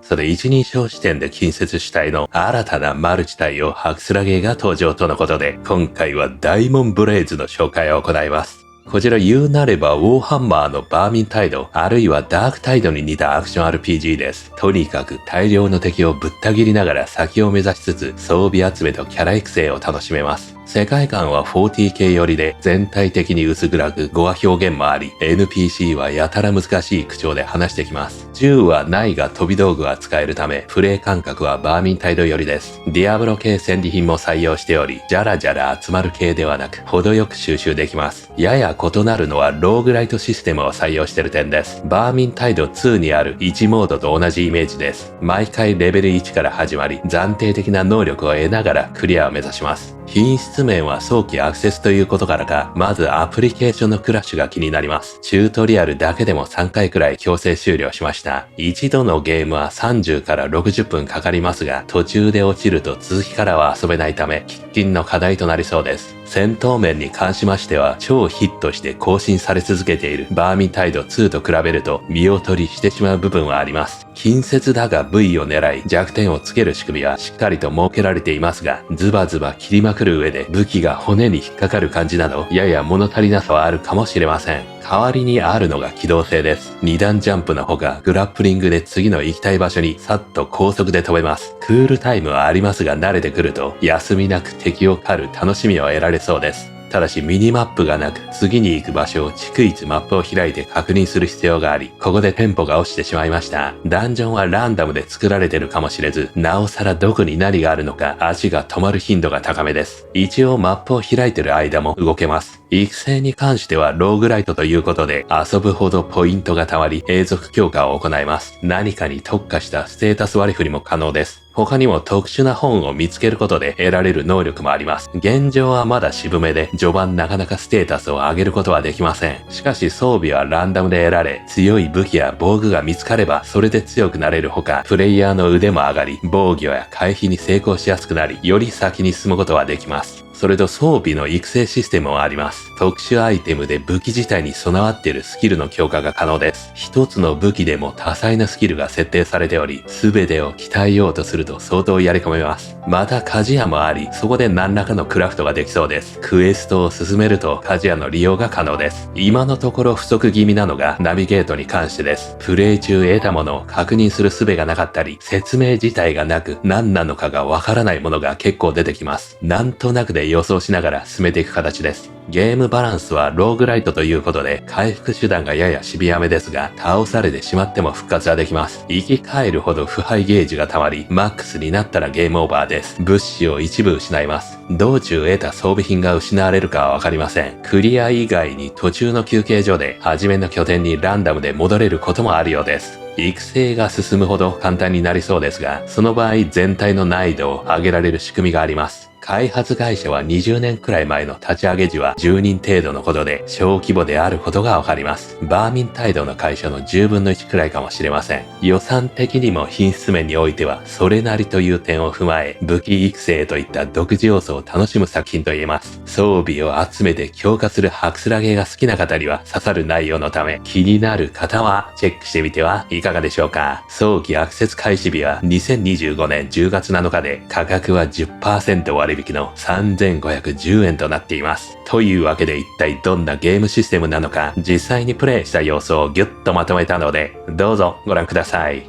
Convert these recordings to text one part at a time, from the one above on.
それ一人称視点で近接主体の新たなマルチ体をハクスラゲーが登場とのことで、今回はダイモンブレイズの紹介を行います。こちら言うなればウォーハンマーのバーミンタイド、あるいはダークタイドに似たアクション RPG です。とにかく大量の敵をぶった切りながら先を目指しつつ装備集めとキャラ育成を楽しめます。世界観は 40K 寄りで全体的に薄暗く語話表現もあり、NPC はやたら難しい口調で話してきます。銃はないが飛び道具は使えるため、プレイ感覚はバーミンタイド寄りです。ディアブロ系戦利品も採用しており、じゃらじゃら集まる系ではなく、程よく収集できます。やや異なるのはローグライトシステムを採用している点です。バーミンタイド2にある1モードと同じイメージです。毎回レベル1から始まり、暫定的な能力を得ながらクリアを目指します。品質面は早期アクセスということからか、まずアプリケーションのクラッシュが気になります。チュートリアルだけでも3回くらい強制終了しました。一度のゲームは30から60分かかりますが、途中で落ちると続きからは遊べないため、喫緊の課題となりそうです。戦闘面に関しましては、超ヒットして更新され続けているバーミンタイド2と比べると、見劣りしてしまう部分はあります。近接だが V を狙い、弱点をつける仕組みはしっかりと設けられていますが、ズバズバ切りまくる上で武器が骨に引っかかる感じなど、やや物足りなさはあるかもしれません。代わりにあるのが機動性です。2段ジャンプのほか、グラップリングで次の行きたい場所にさっと高速で飛べます。クールタイムはありますが慣れてくると、休みなく敵を狩る楽しみを得られそうです。ただしミニマップがなく、次に行く場所を逐一マップを開いて確認する必要があり、ここでテンポが落ちてしまいました。ダンジョンはランダムで作られてるかもしれず、なおさらどこに何があるのか足が止まる頻度が高めです。一応マップを開いてる間も動けます。育成に関してはローグライトということで、遊ぶほどポイントが溜まり、永続強化を行います。何かに特化したステータス割り振りも可能です。他にも特殊な本を見つけることで得られる能力もあります。現状はまだ渋めで、序盤なかなかステータスを上げることはできません。しかし装備はランダムで得られ、強い武器や防具が見つかれば、それで強くなれるほか、プレイヤーの腕も上がり、防御や回避に成功しやすくなり、より先に進むことはできます。それと装備の育成システムもあります。特殊アイテムで武器自体に備わっているスキルの強化が可能です。一つの武器でも多彩なスキルが設定されており、全てを鍛えようとすると相当やり込めます。また鍛冶屋もあり、そこで何らかのクラフトができそうです。クエストを進めると鍛冶屋の利用が可能です。今のところ不足気味なのがナビゲートに関してです。プレイ中得たものを確認する術がなかったり、説明自体がなく何なのかがわからないものが結構出てきます。なんとなくで予想しながら進めていく形です。ゲームバランスはローグライトということで回復手段がややシビアめですが、倒されてしまっても復活はできます。生き返るほど腐敗ゲージが溜まり、マックスになったらゲームオーバーです。物資を一部失います。道中得た装備品が失われるかはわかりません。クリア以外に途中の休憩所で初めの拠点にランダムで戻れることもあるようです。育成が進むほど簡単になりそうですが、その場合全体の難易度を上げられる仕組みがあります。開発会社は20年くらい前の立ち上げ時は10人程度のことで小規模であることがわかります。バーミンタイドの会社の10分の1くらいかもしれません。予算的にも品質面においてはそれなりという点を踏まえ、武器育成といった独自要素を楽しむ作品と言えます。装備を集めて強化するハクスラゲーが好きな方には刺さる内容のため、気になる方はチェックしてみてはいかがでしょうか。早期アクセス開始日は2025年10月7日で、価格は 10% 割引の3510円となっています。というわけで一体どんなゲームシステムなのか、実際にプレイした様子をギュッとまとめたので、どうぞご覧ください。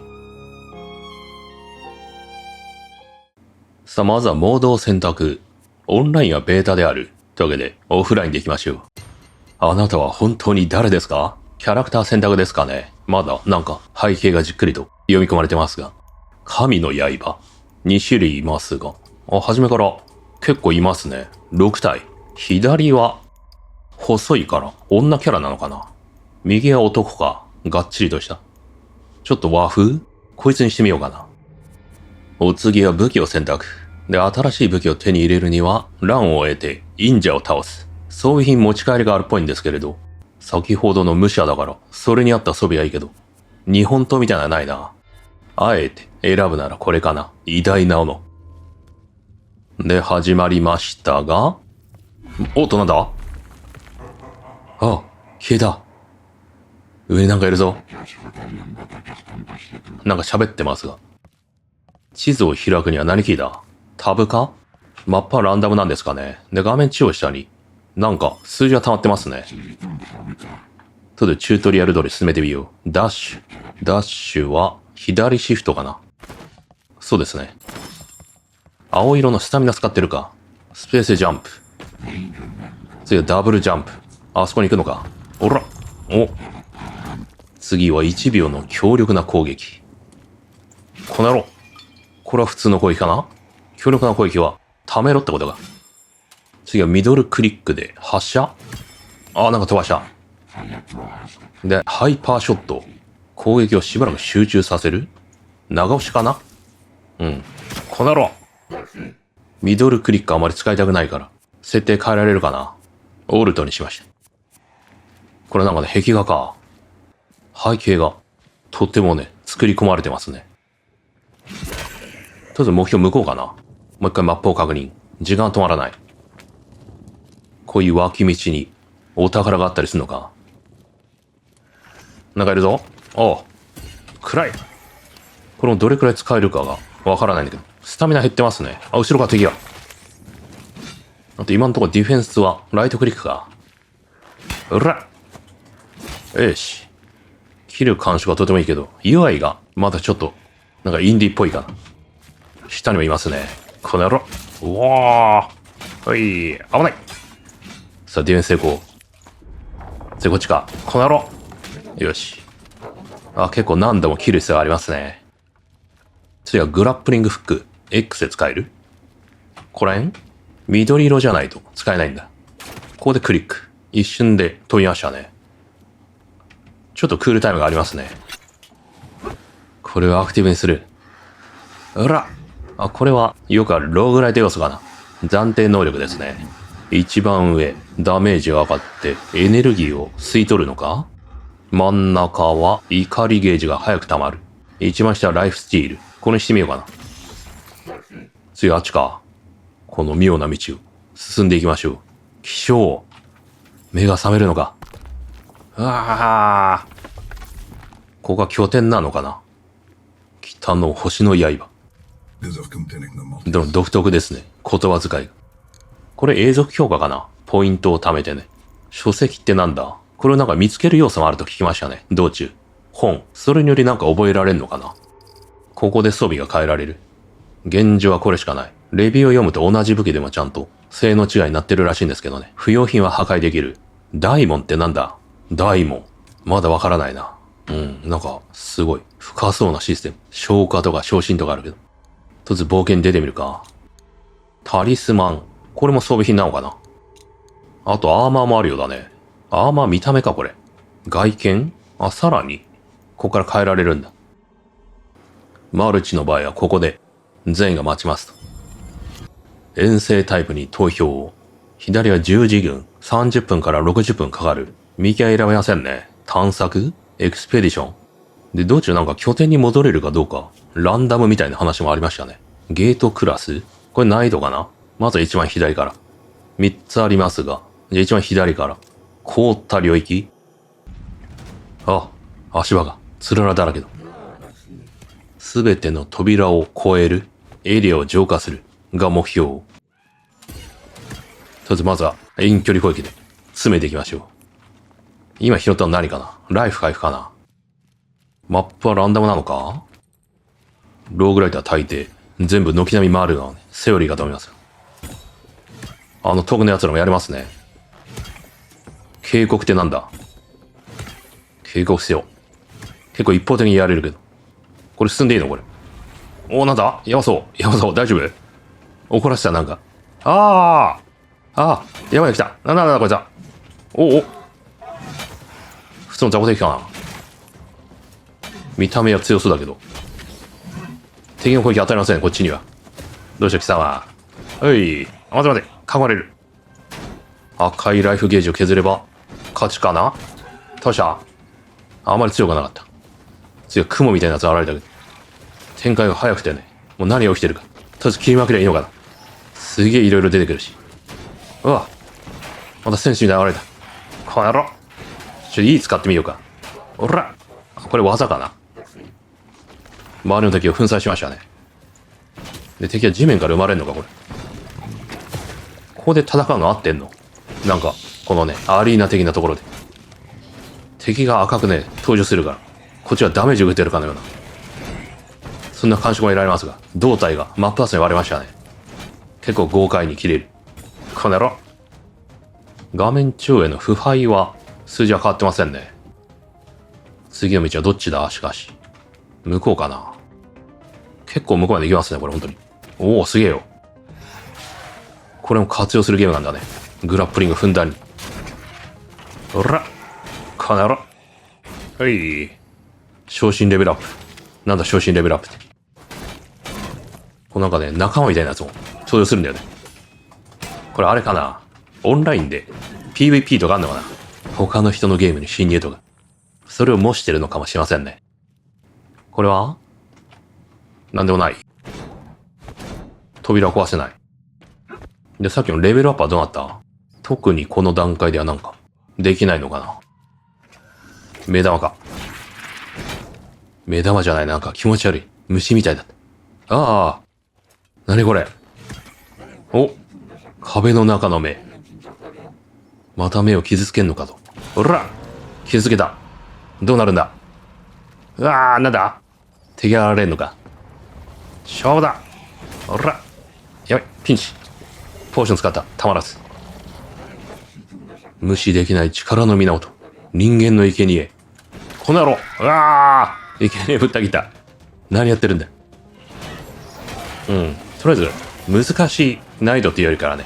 さあ、まずはモードを選択。オンラインはベータである。というわけで、オフラインでいきましょう。あなたは本当に誰ですか？キャラクター選択ですかね？まだ、なんか、背景がじっくりと読み込まれてますが。神の刃。2種類いますが。初めから結構いますね。6体。左は、細いから女キャラなのかな？右は男か。がっちりとした。ちょっと和風？こいつにしてみようかな。お次は武器を選択。で、新しい武器を手に入れるには、乱を得て、忍者を倒す。装備品持ち帰りがあるっぽいんですけれど、先ほどの武者だから、それに合った装備はいいけど、日本刀みたいなのはないな。あえて選ぶならこれかな。偉大な斧。で、始まりましたが、おっとなんだ？あ、消えた。上になんかいるぞ。なんか喋ってますが。地図を開くには何キーだ？タブか？マップはランダムなんですかね。で、画面中央下に、なんか数字が溜まってますね。とでチュートリアル通り進めてみよう。ダッシュ。ダッシュは左シフトかな。そうですね。青色のスタミナ使ってるか。スペースジャンプ。次はダブルジャンプ。あそこに行くのか。おら。お。次は1秒の強力な攻撃。この野郎。これは普通の攻撃かな？強力な攻撃は、貯めろってことか。次はミドルクリックで発射？なんか飛ばした。で、ハイパーショット。攻撃をしばらく集中させる？長押しかな？うん。この野郎。ミドルクリックあまり使いたくないから、設定変えられるかな？オルトにしました。これなんかね、壁画か。背景が、とってもね、作り込まれてますね。とりあえず目標向こうかな。もう一回マップを確認。時間止まらない。こういう脇道にお宝があったりするのか。なんかいるぞ。おう。暗い。これもどれくらい使えるかがわからないんだけど。スタミナ減ってますね。後ろから敵が。あと今のところディフェンスはライトクリックか。うらよし。切る感触はとてもいいけど、UI がまだちょっと、なんかインディーっぽいかな。下にもいますね。この野郎。うわー。はい。危ない。さあ、ディフェンス成功。次こっちか。この野郎。よし。結構何度も切る必要がありますね。次はグラップリングフック。X で使える？こらへん？緑色じゃないと使えないんだ。ここでクリック。一瞬で飛びましたね。ちょっとクールタイムがありますね。これをアクティブにする。うら！これはよくあるローグライト要素かな。暫定能力ですね。一番上、ダメージが上がってエネルギーを吸い取るのか？真ん中は怒りゲージが早く溜まる。一番下はライフスチール。これにしてみようかな。次あっちか。この妙な道を進んでいきましょう。気象。目が覚めるのか。ここが拠点なのかな。北の星の刃。でも独特ですね。言葉遣いが。これ永続評価かな。ポイントを貯めてね。書籍ってなんだ？これをなんか見つける要素もあると聞きましたね。道中。本。それによりなんか覚えられるのかな。ここで装備が変えられる。現状はこれしかない。レビューを読むと同じ武器でもちゃんと性能違いになってるらしいんですけどね。不要品は破壊できる。ダイモンってなんだ？ダイモン。まだわからないな。なんか、すごい。深そうなシステム。消化とか昇進とかあるけど。とりあえず冒険に出てみるか。タリスマン。これも装備品なのかな。あとアーマーもあるようだね。アーマー見た目かこれ。外見？さらに。ここから変えられるんだ。マルチの場合はここで全員が待ちますと。遠征タイプに投票を。左は十字軍。30分から60分かかる。右は選べませんね。探索？エクスペディション。で、道中なんか拠点に戻れるかどうか、ランダムみたいな話もありましたね。ゲートクラス？これ難易度かな？まず一番左から。3つありますが、じゃあ一番左から。凍った領域？足場が、つららだらけだ。すべての扉を越える、エリアを浄化する、が目標。とりあえずまずは遠距離攻撃で詰めていきましょう。今拾ったの何かな？ライフ回復かな？マップはランダムなのか？ローグライトは大抵、全部軒並み回るのはね、セオリーかと思いますよ。トグの奴らもやれますね。警告ってなんだ？警告せよ。結構一方的にやれるけど。これ進んでいいのこれ。なんだ？ヤマソウ、大丈夫？怒らせたなんか。山が来た。なんだこいつは。普通の雑魚敵かな。見た目は強そうだけど。敵の攻撃当たりません、こっちには。どうした貴様。待て。囲まれる。赤いライフゲージを削れば、勝ちかな？どうした？あまり強くなかった。次は雲みたいなやつ現れたけど。展開が早くてね、もう何が起きてるか。とりあえず切りまくりゃいいのかな。すげえいろいろ出てくるし。また戦士みたいな現れた。この野郎。いい使ってみようか。おらこれ技かな。周りの敵を粉砕しましたね。で、敵は地面から生まれるのか、これ。ここで戦うの合ってんの？なんか、このね、アリーナ的なところで。敵が赤くね、登場するから、こっちはダメージを受けてるかのような。そんな感触も得られますが、胴体が真っ二つに割れましたね。結構豪快に切れる。この野郎。画面中央への腐敗は、数字は変わってませんね。次の道はどっちだしかし。向こうかな。結構向こうまで行きますね、これ本当に。おお、すげえよ。これも活用するゲームなんだね。グラップリングふんだんに。ほら、この野郎。はい。昇進レベルアップ。なんだ昇進レベルアップって。こうなんかね、仲間みたいなやつも登場するんだよね。これあれかな。オンラインで PVP とかあんのかな。他の人のゲームに侵入とか。それを模してるのかもしれませんね。これはなんでもない。扉を壊せない。で、さっきのレベルアップはどうなった？特にこの段階ではなんか、できないのかな。目玉か。目玉じゃない、なんか気持ち悪い。虫みたいだった。ああ。なにこれ。お、壁の中の目。また目を傷つけんのかと。ほら傷つけた。どうなるんだ。うわー、なんだ敵が現れんのか。勝負だ。ほらやばい、ピンチ。ポーション使った。たまらず。無視できない力の源。人間の生贄。この野郎。うわー生贄ぶった切った。何やってるんだ。うん。とりあえず、難しい難易度っていうよりからね、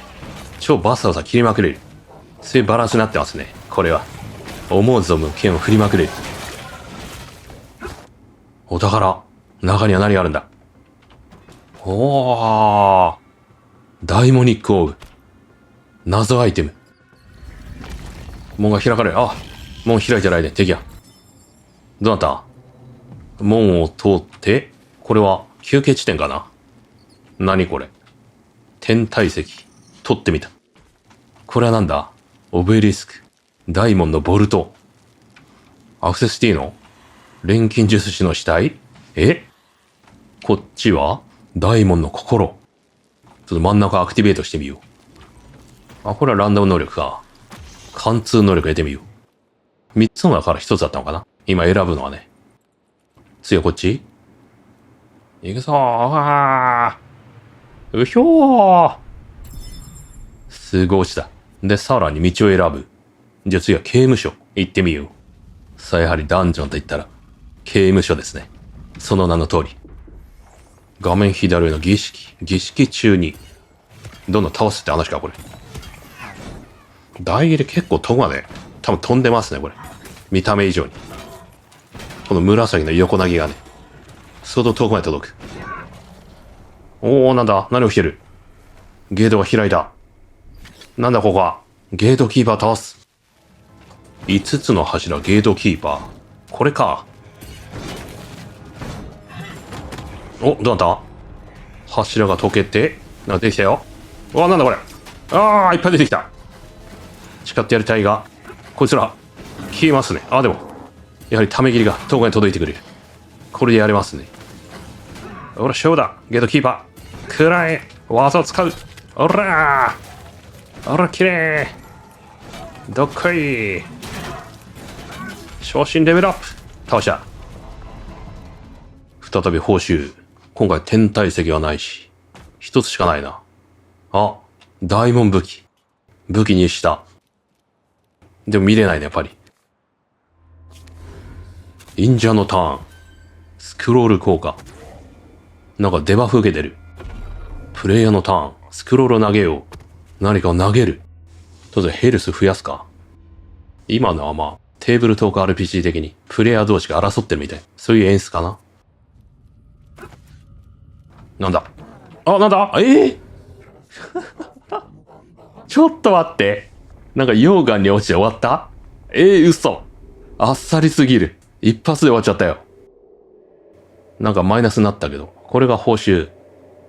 超バサバサ切りまくれる。そういうバランスになってますね。これは。思う存分剣を振りまくれる。お宝。中には何があるんだ。おー。ダイモニックオーブ。謎アイテム。門が開かれる。あ、門開いてないね、敵や。どうなった？門を通って、これは休憩地点かな？何これ？天体石。取ってみた。これはなんだ？オベリスク。大門のボルト。アクセス T の錬金術師の死体？え？こっちは大門の心。ちょっと真ん中アクティベートしてみよう。あ、これはランダム能力か。貫通能力得てみよう。3つの中から1つだったのかな？今選ぶのはね。次はこっち？行くぞー。あー。うひょー。すごい落ちた。で、さらに道を選ぶ。じゃあ次は刑務所。行ってみよう。さあ、やはりダンジョンと言ったら、刑務所ですね。その名の通り。画面左上の儀式中に、どんどん倒すって話か、これ。大切り結構遠くまで、多分飛んでますね、これ。見た目以上に。この紫の横投げがね、相当遠くまで届く。おー、なんだ？何をしてる？ゲートが開いた。なんだここは？ゲートキーパー倒す。5つの柱、ゲートキーパー。これか。お、どうなった？柱が溶けて、なんかできたよ。うわ、なんだこれ。あー、いっぱい出てきた。誓ってやりたいが、こいつら、消えますね。あ、でも、やはりため切りが遠くに届いてくれる。これでやれますね。ほら、勝負だ。ゲートキーパー。くらえ。技を使う。ほらー。ほら、きれい。どっこい。昇進レベルアップ。倒した。再び報酬。今回天体石はないし、一つしかないな。あ、大門武器。武器にした。でも見れないね、やっぱり。忍者のターン。スクロール効果。なんかデバフ受けてる。プレイヤーのターン。スクロールを投げよう。何かを投げる。とりあえずヘルス増やすか。今のはまあ、テーブルトーク RPG 的に、プレイヤー同士が争ってるみたい。そういう演出かな。なんだ？あ、なんだ？ちょっと待って。なんか溶岩に落ちて終わった？嘘。あっさりすぎる。一発で終わっちゃったよ。なんかマイナスになったけど、これが報酬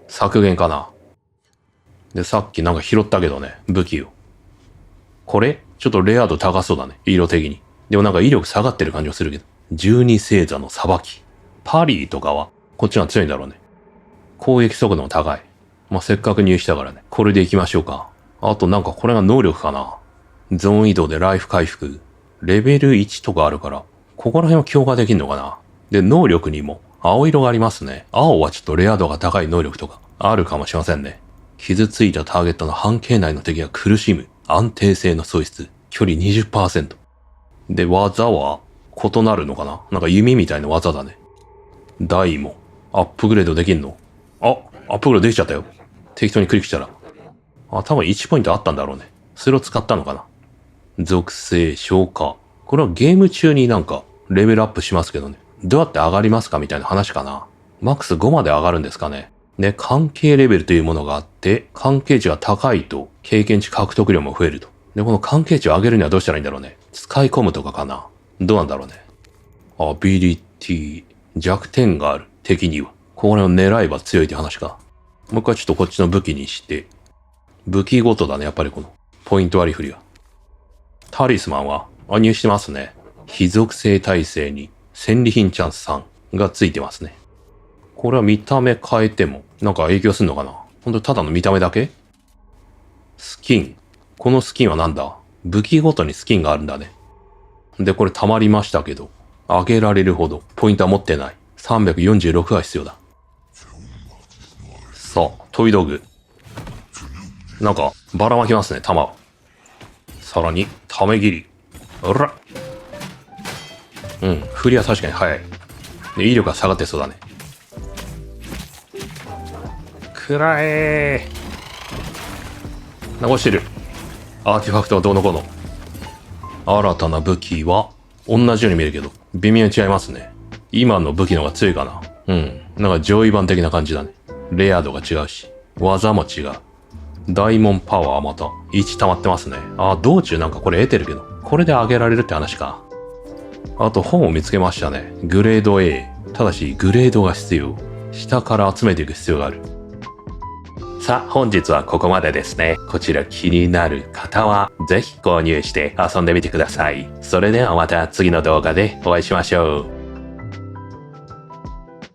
削減かな。で、さっきなんか拾ったけどね、武器を。これちょっとレア度高そうだね、色的に。でもなんか威力下がってる感じがするけど。12星座の裁き。パリーとかは、こっちが強いんだろうね。攻撃速度も高い。まあ、せっかく入手したからね。これで行きましょうか。あとなんかこれが能力かな。ゾーン移動でライフ回復。レベル1とかあるから、ここら辺は強化できんのかな。で、能力にも青色がありますね。青はちょっとレア度が高い能力とかあるかもしれませんね。傷ついたターゲットの半径内の敵が苦しむ。安定性の喪失。距離 20%。で、技は異なるのかな。なんか弓みたいな技だね。ダイもアップグレードできんの。あ、アップグレードできちゃったよ。適当にクリックしたら。あ、多分1ポイントあったんだろうね。それを使ったのかな。属性、消化。これはゲーム中になんかレベルアップしますけどね。どうやって上がりますかみたいな話かな。マックス5まで上がるんですかね。で、関係レベルというものがあって、関係値が高いと経験値獲得量も増えると。で、この関係値を上げるにはどうしたらいいんだろうね。使い込むとかかな。どうなんだろうね。アビリティ、弱点がある。敵には。これを狙えば強いって話か。もう一回ちょっとこっちの武器にして。武器ごとだね、やっぱりこのポイント割り振りは。タリスマンは入してますね。非属性耐性に戦利品チャンス3がついてますね。これは見た目変えてもなんか影響するのかな。ほんとただの見た目だけ。スキン。このスキンはなんだ。武器ごとにスキンがあるんだね。で、これ溜まりましたけど、上げられるほどポイントは持ってない。346が必要だ。さあ、トイドグ。なんか、ばらまきますね、弾を。さらに、ため切り。うら。うん、振りは確かに速い。で、威力が下がってそうだね。くらえー。残してる。アーティファクトはどうのこうの。新たな武器は、同じように見えるけど、微妙に違いますね。今の武器の方が強いかな。うん。なんか上位版的な感じだね。レア度が違うし、技も違う。大門パワーはまた1溜まってますね。あ、道中なんかこれ得てるけど、これで上げられるって話か。あと本を見つけましたね。グレード A。ただしグレードが必要。下から集めていく必要がある。さあ、本日はここまでですね。こちら気になる方はぜひ購入して遊んでみてください。それではまた次の動画でお会いしましょう。